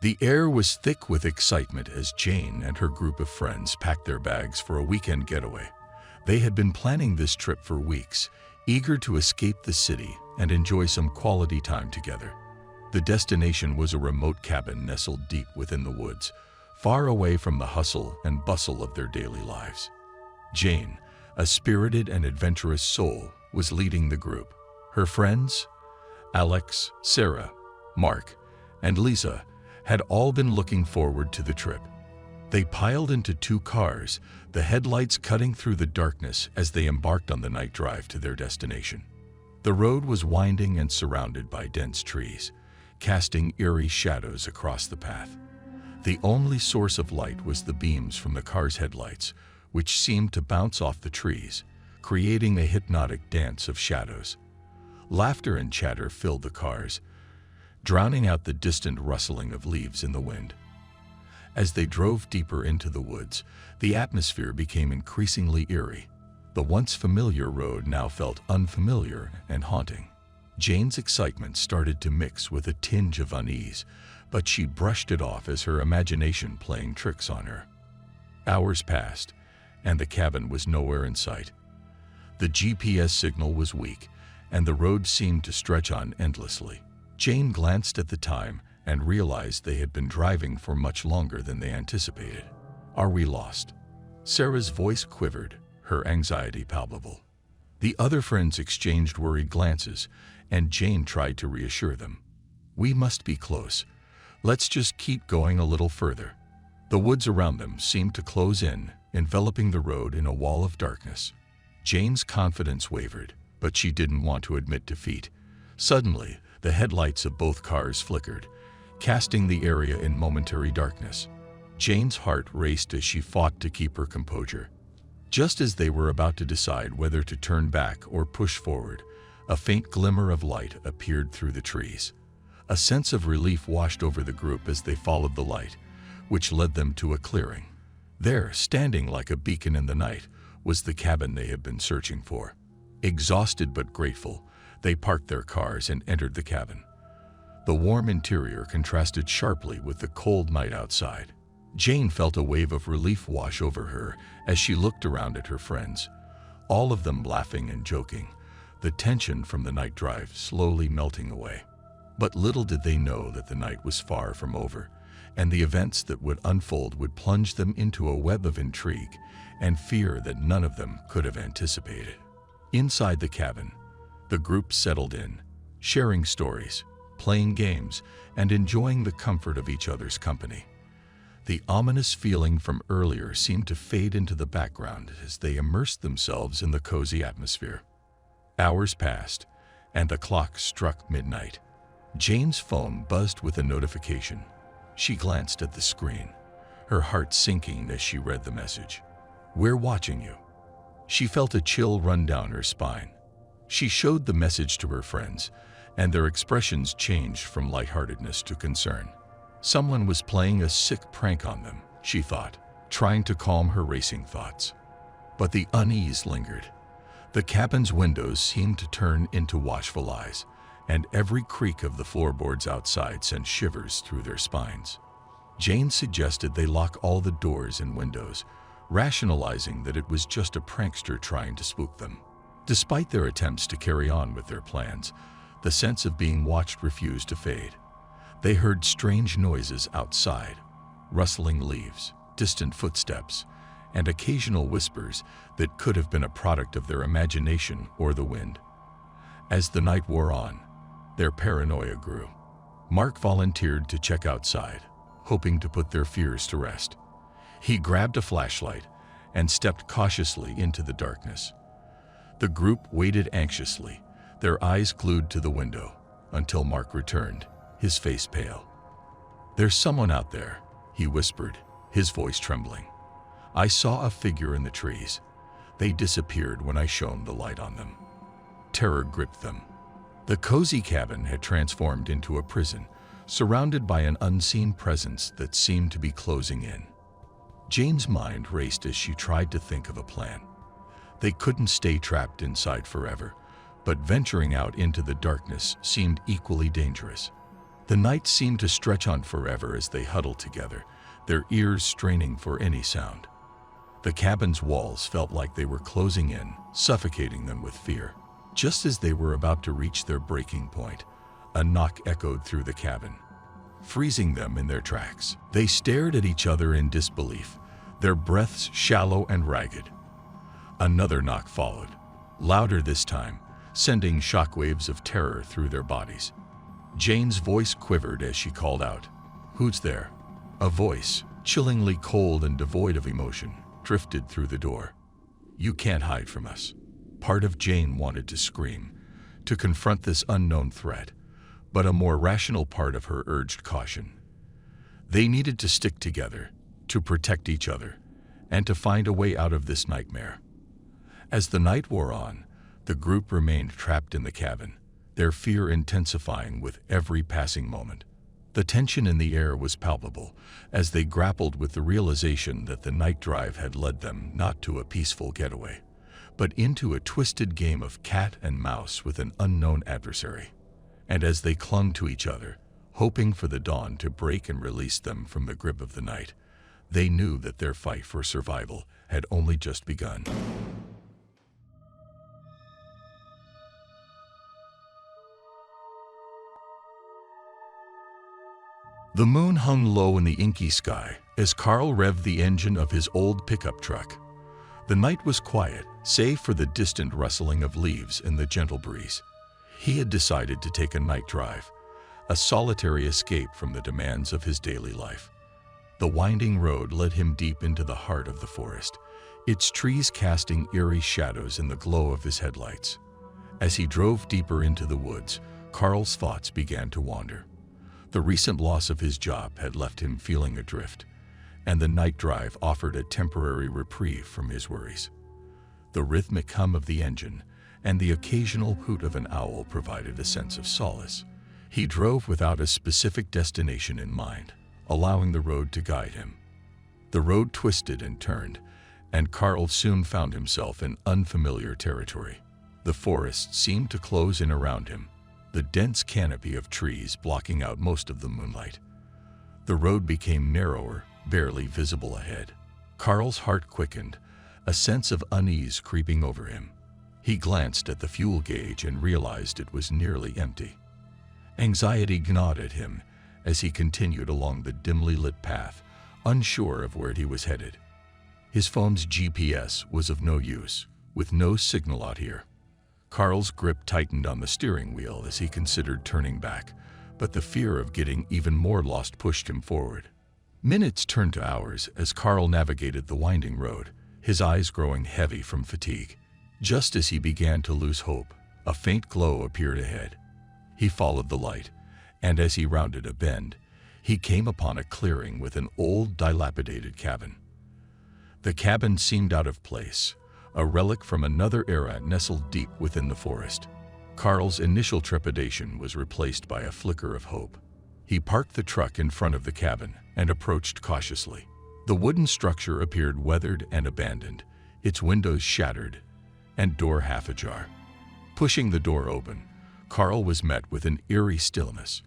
The air was thick with excitement as Jane and her group of friends packed their bags for a weekend getaway. They had been planning this trip for weeks, eager to escape the city and enjoy some quality time together. The destination was a remote cabin nestled deep within the woods, far away from the hustle and bustle of their daily lives. Jane, a spirited and adventurous soul, was leading the group. Her friends, Alex, Sarah, Mark, and Lisa, had all been looking forward to the trip. They piled into 2 cars, the headlights cutting through the darkness as they embarked on the night drive to their destination. The road was winding and surrounded by dense trees, casting eerie shadows across the path. The only source of light was the beams from the car's headlights, which seemed to bounce off the trees, creating a hypnotic dance of shadows. Laughter and chatter filled the cars, drowning out the distant rustling of leaves in the wind. As they drove deeper into the woods, the atmosphere became increasingly eerie. The once familiar road now felt unfamiliar and haunting. Jane's excitement started to mix with a tinge of unease, but she brushed it off as her imagination playing tricks on her. Hours passed, and the cabin was nowhere in sight. The GPS signal was weak, and the road seemed to stretch on endlessly. Jane glanced at the time and realized they had been driving for much longer than they anticipated. "Are we lost?" Sarah's voice quivered, her anxiety palpable. The other friends exchanged worried glances, and Jane tried to reassure them. "We must be close. Let's just keep going a little further." The woods around them seemed to close in, enveloping the road in a wall of darkness. Jane's confidence wavered, but she didn't want to admit defeat. Suddenly, the headlights of both cars flickered, casting the area in momentary darkness. Jane's heart raced as she fought to keep her composure. Just as they were about to decide whether to turn back or push forward, a faint glimmer of light appeared through the trees. A sense of relief washed over the group as they followed the light, which led them to a clearing. There, standing like a beacon in the night, was the cabin they had been searching for. Exhausted but grateful, they parked their cars and entered the cabin. The warm interior contrasted sharply with the cold night outside. Jane felt a wave of relief wash over her as she looked around at her friends, all of them laughing and joking, the tension from the night drive slowly melting away. But little did they know that the night was far from over, and the events that would unfold would plunge them into a web of intrigue and fear that none of them could have anticipated. Inside the cabin, the group settled in, sharing stories, playing games, and enjoying the comfort of each other's company. The ominous feeling from earlier seemed to fade into the background as they immersed themselves in the cozy atmosphere. Hours passed, and the clock struck midnight. Jane's phone buzzed with a notification. She glanced at the screen, her heart sinking as she read the message. "We're watching you." She felt a chill run down her spine. She showed the message to her friends, and their expressions changed from lightheartedness to concern. Someone was playing a sick prank on them, she thought, trying to calm her racing thoughts. But the unease lingered. The cabin's windows seemed to turn into watchful eyes, and every creak of the floorboards outside sent shivers through their spines. Jane suggested they lock all the doors and windows, rationalizing that it was just a prankster trying to spook them. Despite their attempts to carry on with their plans, the sense of being watched refused to fade. They heard strange noises outside, rustling leaves, distant footsteps, and occasional whispers that could have been a product of their imagination or the wind. As the night wore on, their paranoia grew. Mark volunteered to check outside, hoping to put their fears to rest. He grabbed a flashlight and stepped cautiously into the darkness. The group waited anxiously, their eyes glued to the window, until Mark returned, his face pale. "There's someone out there," he whispered, his voice trembling. "I saw a figure in the trees. They disappeared when I shone the light on them." Terror gripped them. The cozy cabin had transformed into a prison, surrounded by an unseen presence that seemed to be closing in. Jane's mind raced as she tried to think of a plan. They couldn't stay trapped inside forever, but venturing out into the darkness seemed equally dangerous. The night seemed to stretch on forever as they huddled together, their ears straining for any sound. The cabin's walls felt like they were closing in, suffocating them with fear. Just as they were about to reach their breaking point, a knock echoed through the cabin, freezing them in their tracks. They stared at each other in disbelief, their breaths shallow and ragged. Another knock followed, louder this time, sending shockwaves of terror through their bodies. Jane's voice quivered as she called out, "Who's there?" A voice, chillingly cold and devoid of emotion, drifted through the door. "You can't hide from us." Part of Jane wanted to scream, to confront this unknown threat, but a more rational part of her urged caution. They needed to stick together, to protect each other, and to find a way out of this nightmare. As the night wore on, the group remained trapped in the cabin, their fear intensifying with every passing moment. The tension in the air was palpable as they grappled with the realization that the night drive had led them not to a peaceful getaway, but into a twisted game of cat and mouse with an unknown adversary. And as they clung to each other, hoping for the dawn to break and release them from the grip of the night, they knew that their fight for survival had only just begun. The moon hung low in the inky sky as Carl revved the engine of his old pickup truck. The night was quiet, save for the distant rustling of leaves and the gentle breeze. He had decided to take a night drive, a solitary escape from the demands of his daily life. The winding road led him deep into the heart of the forest, its trees casting eerie shadows in the glow of his headlights. As he drove deeper into the woods, Carl's thoughts began to wander. The recent loss of his job had left him feeling adrift, and the night drive offered a temporary reprieve from his worries. The rhythmic hum of the engine and the occasional hoot of an owl provided a sense of solace. He drove without a specific destination in mind, allowing the road to guide him. The road twisted and turned, and Carl soon found himself in unfamiliar territory. The forest seemed to close in around him, the dense canopy of trees blocking out most of the moonlight. The road became narrower, barely visible ahead. Carl's heart quickened, a sense of unease creeping over him. He glanced at the fuel gauge and realized it was nearly empty. Anxiety gnawed at him as he continued along the dimly lit path, unsure of where he was headed. His phone's GPS was of no use, with no signal out here. Carl's grip tightened on the steering wheel as he considered turning back, but the fear of getting even more lost pushed him forward. Minutes turned to hours as Carl navigated the winding road, his eyes growing heavy from fatigue. Just as he began to lose hope, a faint glow appeared ahead. He followed the light, and as he rounded a bend, he came upon a clearing with an old, dilapidated cabin. The cabin seemed out of place, a relic from another era nestled deep within the forest. Carl's initial trepidation was replaced by a flicker of hope. He parked the truck in front of the cabin and approached cautiously. The wooden structure appeared weathered and abandoned, its windows shattered and door half ajar. Pushing the door open, Carl was met with an eerie stillness.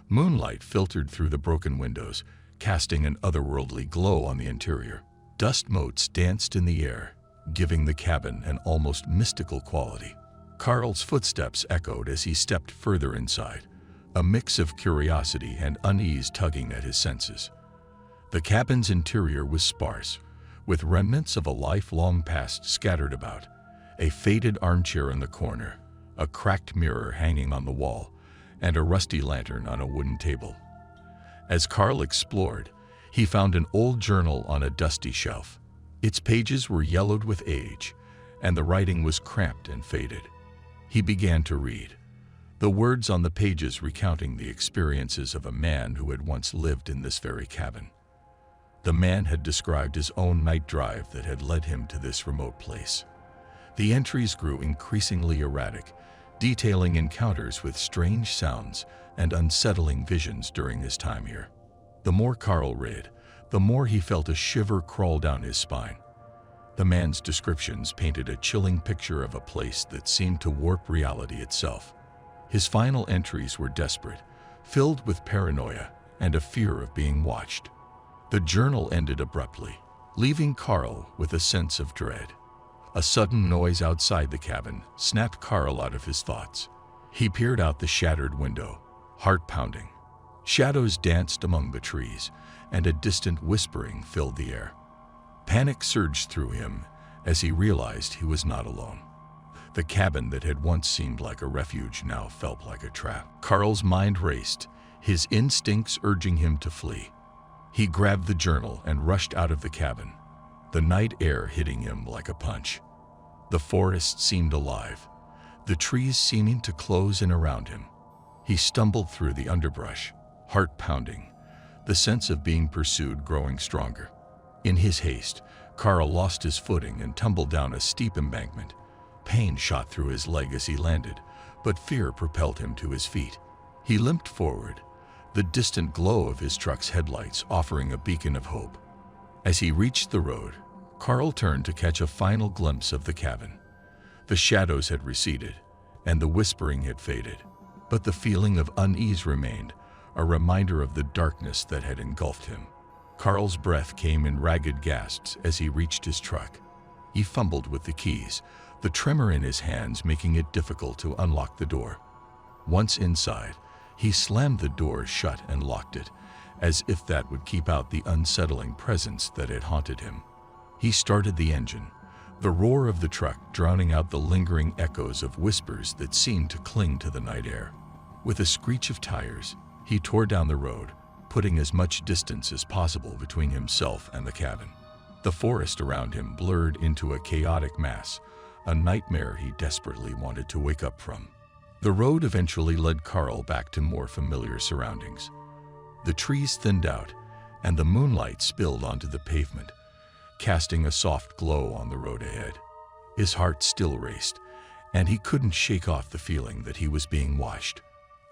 Moonlight filtered through the broken windows, casting an otherworldly glow on the interior. Dust motes danced in the air, giving the cabin an almost mystical quality. Carl's footsteps echoed as he stepped further inside, a mix of curiosity and unease tugging at his senses. The cabin's interior was sparse, with remnants of a lifelong past scattered about. A faded armchair in the corner, a cracked mirror hanging on the wall, and a rusty lantern on a wooden table. As Carl explored, he found an old journal on a dusty shelf. Its pages were yellowed with age, and the writing was cramped and faded. He began to read, the words on the pages recounting the experiences of a man who had once lived in this very cabin. The man had described his own night drive that had led him to this remote place. The entries grew increasingly erratic, detailing encounters with strange sounds and unsettling visions during his time here. The more Carl read, the more he felt a shiver crawl down his spine. The man's descriptions painted a chilling picture of a place that seemed to warp reality itself. His final entries were desperate, filled with paranoia and a fear of being watched. The journal ended abruptly, leaving Carl with a sense of dread. A sudden noise outside the cabin snapped Carl out of his thoughts. He peered out the shattered window, heart pounding. Shadows danced among the trees, and a distant whispering filled the air. Panic surged through him as he realized he was not alone. The cabin that had once seemed like a refuge now felt like a trap. Carl's mind raced, his instincts urging him to flee. He grabbed the journal and rushed out of the cabin, the night air hitting him like a punch. The forest seemed alive, the trees seeming to close in around him. He stumbled through the underbrush, heart pounding, the sense of being pursued growing stronger. In his haste, Carl lost his footing and tumbled down a steep embankment. Pain shot through his leg as he landed, but fear propelled him to his feet. He limped forward, the distant glow of his truck's headlights offering a beacon of hope. As he reached the road, Carl turned to catch a final glimpse of the cabin. The shadows had receded, and the whispering had faded, but the feeling of unease remained, a reminder of the darkness that had engulfed him. Carl's breath came in ragged gasps as he reached his truck. He fumbled with the keys, the tremor in his hands making it difficult to unlock the door. Once inside, he slammed the door shut and locked it, as if that would keep out the unsettling presence that had haunted him. He started the engine, the roar of the truck drowning out the lingering echoes of whispers that seemed to cling to the night air. With a screech of tires, he tore down the road, putting as much distance as possible between himself and the cabin. The forest around him blurred into a chaotic mass, a nightmare he desperately wanted to wake up from. The road eventually led Carl back to more familiar surroundings. The trees thinned out, and the moonlight spilled onto the pavement, casting a soft glow on the road ahead. His heart still raced, and he couldn't shake off the feeling that he was being watched.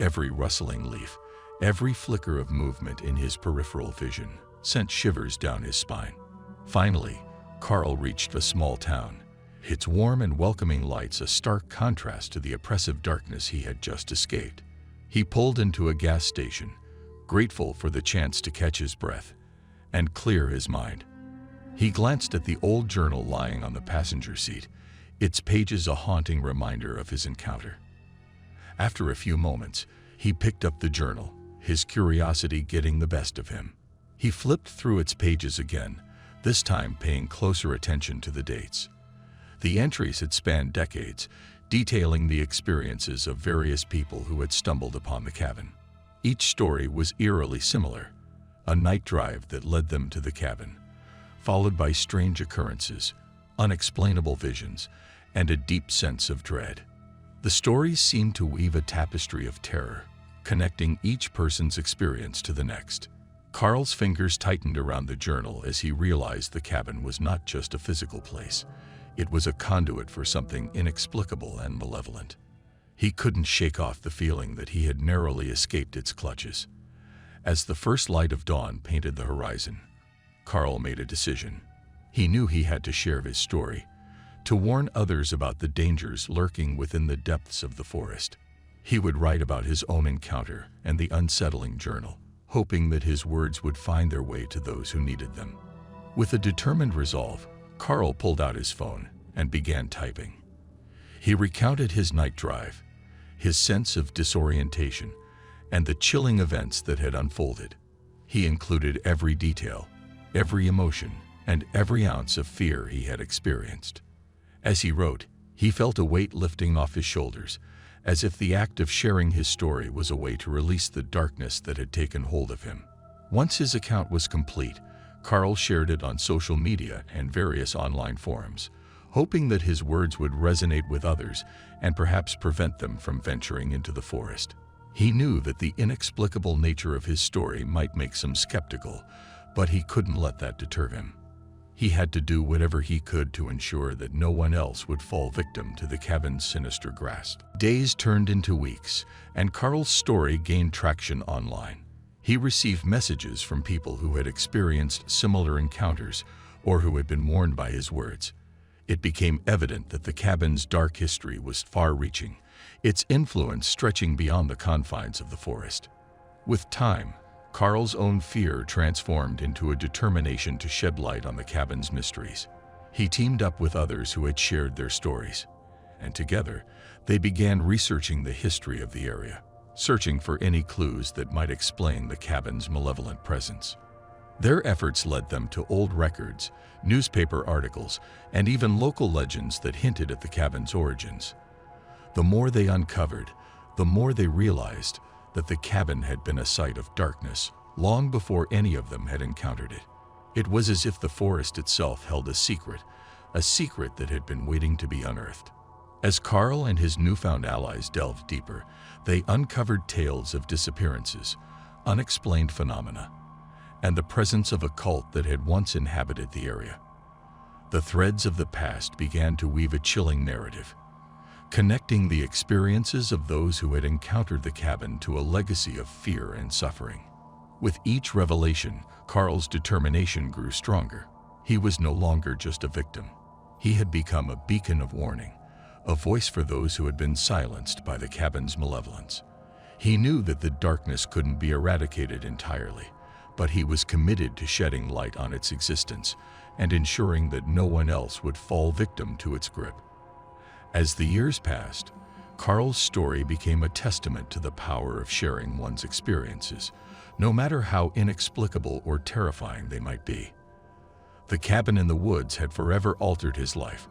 Every rustling leaf, every flicker of movement in his peripheral vision sent shivers down his spine. Finally, Carl reached a small town, its warm and welcoming lights a stark contrast to the oppressive darkness he had just escaped. He pulled into a gas station, grateful for the chance to catch his breath and clear his mind. He glanced at the old journal lying on the passenger seat, its pages a haunting reminder of his encounter. After a few moments, he picked up the journal, his curiosity getting the best of him. He flipped through its pages again, this time paying closer attention to the dates. The entries had spanned decades, detailing the experiences of various people who had stumbled upon the cabin. Each story was eerily similar, a night drive that led them to the cabin, followed by strange occurrences, unexplainable visions, and a deep sense of dread. The stories seemed to weave a tapestry of terror, connecting each person's experience to the next. Carl's fingers tightened around the journal as he realized the cabin was not just a physical place. It was a conduit for something inexplicable and malevolent. He couldn't shake off the feeling that he had narrowly escaped its clutches. As the first light of dawn painted the horizon, Carl made a decision. He knew he had to share his story, to warn others about the dangers lurking within the depths of the forest. He would write about his own encounter and the unsettling journal, hoping that his words would find their way to those who needed them. With a determined resolve, Carl pulled out his phone and began typing. He recounted his night drive, his sense of disorientation, and the chilling events that had unfolded. He included every detail, every emotion, and every ounce of fear he had experienced. As he wrote, he felt a weight lifting off his shoulders, as if the act of sharing his story was a way to release the darkness that had taken hold of him. Once his account was complete, Carl shared it on social media and various online forums, hoping that his words would resonate with others and perhaps prevent them from venturing into the forest. He knew that the inexplicable nature of his story might make some skeptical, but he couldn't let that deter him. He had to do whatever he could to ensure that no one else would fall victim to the cabin's sinister grasp. Days turned into weeks, and Carl's story gained traction online. He received messages from people who had experienced similar encounters or who had been warned by his words. It became evident that the cabin's dark history was far-reaching, its influence stretching beyond the confines of the forest. With time, Carl's own fear transformed into a determination to shed light on the cabin's mysteries. He teamed up with others who had shared their stories, and together, they began researching the history of the area, searching for any clues that might explain the cabin's malevolent presence. Their efforts led them to old records, newspaper articles, and even local legends that hinted at the cabin's origins. The more they uncovered, the more they realized that the cabin had been a site of darkness long before any of them had encountered it. It was as if the forest itself held a secret that had been waiting to be unearthed. As Carl and his newfound allies delved deeper, they uncovered tales of disappearances, unexplained phenomena, and the presence of a cult that had once inhabited the area. The threads of the past began to weave a chilling narrative, connecting the experiences of those who had encountered the cabin to a legacy of fear and suffering. With each revelation, Carl's determination grew stronger. He was no longer just a victim. He had become a beacon of warning, a voice for those who had been silenced by the cabin's malevolence. He knew that the darkness couldn't be eradicated entirely, but he was committed to shedding light on its existence and ensuring that no one else would fall victim to its grip. As the years passed, Carl's story became a testament to the power of sharing one's experiences, no matter how inexplicable or terrifying they might be. The cabin in the woods had forever altered his life,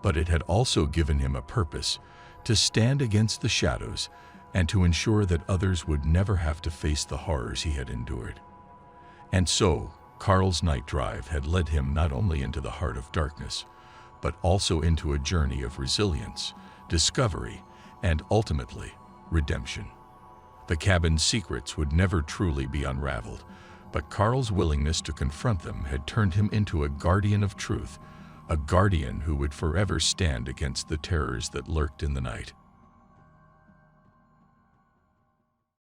but it had also given him a purpose to stand against the shadows and to ensure that others would never have to face the horrors he had endured. And so, Carl's night drive had led him not only into the heart of darkness, but also into a journey of resilience, discovery, and ultimately, redemption. The cabin's secrets would never truly be unraveled, but Carl's willingness to confront them had turned him into a guardian of truth, a guardian who would forever stand against the terrors that lurked in the night.